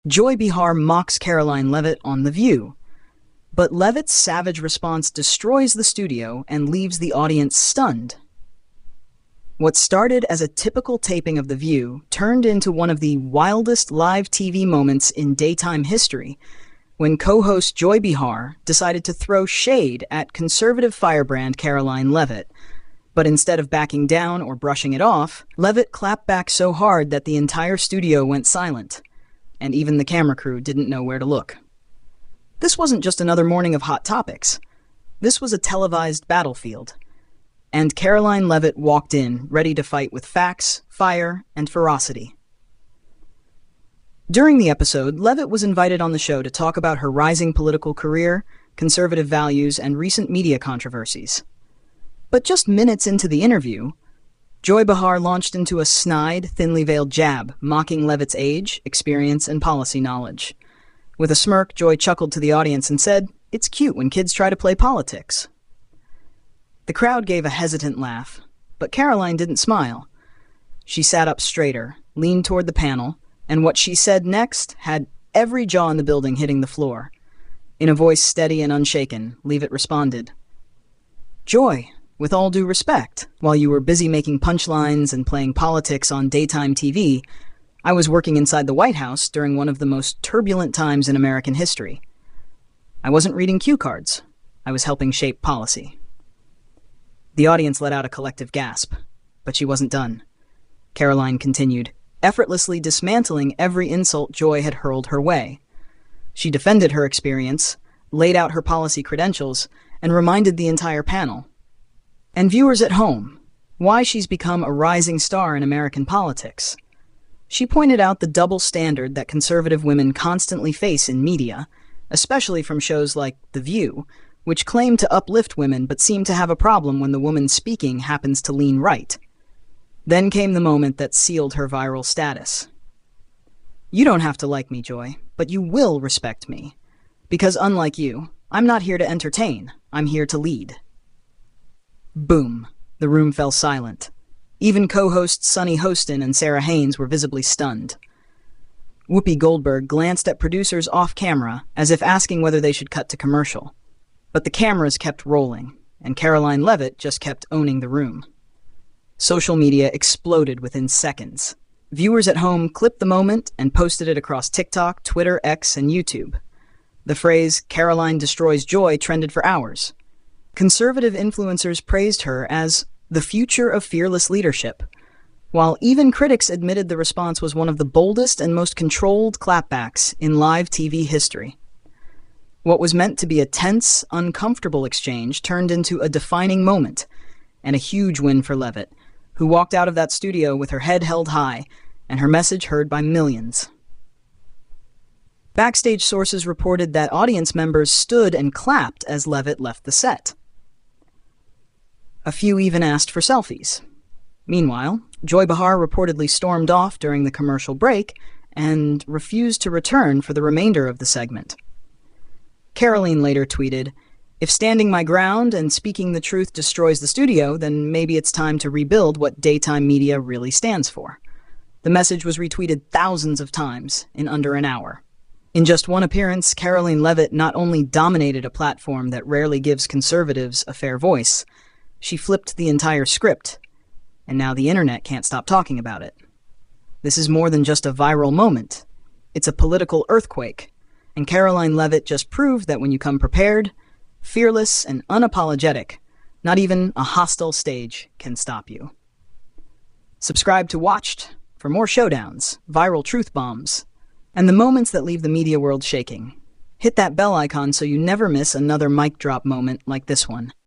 Joy Behar mocks Karoline Leavitt on The View, but Leavitt's savage response destroys the studio and leaves the audience stunned. What started as a typical taping of The View turned into one of the wildest live TV moments in daytime history when co-host Joy Behar decided to throw shade at conservative firebrand Karoline Leavitt. But instead of backing down or brushing it off, Leavitt clapped back so hard that the entire studio went silent, and even the camera crew didn't know where to look. This wasn't just another morning of hot topics. This was a televised battlefield. And Karoline Leavitt walked in, ready to fight with facts, fire, and ferocity. During the episode, Leavitt was invited on the show to talk about her rising political career, conservative values, and recent media controversies. But just minutes into the interview, Joy Behar launched into a snide, thinly veiled jab, mocking Leavitt's age, experience, and policy knowledge. With a smirk, Joy chuckled to the audience and said, "It's cute when kids try to play politics." The crowd gave a hesitant laugh, but Karoline didn't smile. She sat up straighter, leaned toward the panel, and what she said next had every jaw in the building hitting the floor. In a voice steady and unshaken, Leavitt responded, "Joy, with all due respect, while you were busy making punchlines and playing politics on daytime TV, I was working inside the White House during one of the most turbulent times in American history. I wasn't reading cue cards. I was helping shape policy." The audience let out a collective gasp, but she wasn't done. Karoline continued, effortlessly dismantling every insult Joy had hurled her way. She defended her experience, laid out her policy credentials, and reminded the entire panel, and viewers at home, why she's become a rising star in American politics. She pointed out the double standard that conservative women constantly face in media, especially from shows like The View, which claim to uplift women but seem to have a problem when the woman speaking happens to lean right. Then came the moment that sealed her viral status. "You don't have to like me, Joy, but you will respect me. Because unlike you, I'm not here to entertain, I'm here to lead." Boom. The room fell silent. Even co-hosts Sunny Hostin and Sarah Haynes were visibly stunned. Whoopi Goldberg glanced at producers off-camera as if asking whether they should cut to commercial. But the cameras kept rolling, and Karoline Leavitt just kept owning the room. Social media exploded within seconds. Viewers at home clipped the moment and posted it across TikTok, Twitter, X, and YouTube. The phrase, "Karoline destroys joy," trended for hours. Conservative influencers praised her as the future of fearless leadership, while even critics admitted the response was one of the boldest and most controlled clapbacks in live TV history. What was meant to be a tense, uncomfortable exchange turned into a defining moment, and a huge win for Leavitt, who walked out of that studio with her head held high and her message heard by millions. Backstage sources reported that audience members stood and clapped as Leavitt left the set. A few even asked for selfies. Meanwhile, Joy Behar reportedly stormed off during the commercial break and refused to return for the remainder of the segment. Karoline later tweeted, "If standing my ground and speaking the truth destroys the studio, then maybe it's time to rebuild what daytime media really stands for." The message was retweeted thousands of times in under an hour. In just one appearance, Karoline Leavitt not only dominated a platform that rarely gives conservatives a fair voice, she flipped the entire script, and now the internet can't stop talking about it. This is more than just a viral moment. It's a political earthquake, and Karoline Leavitt just proved that when you come prepared, fearless, and unapologetic, not even a hostile stage can stop you. Subscribe to Watched for more showdowns, viral truth bombs, and the moments that leave the media world shaking. Hit that bell icon so you never miss another mic drop moment like this one.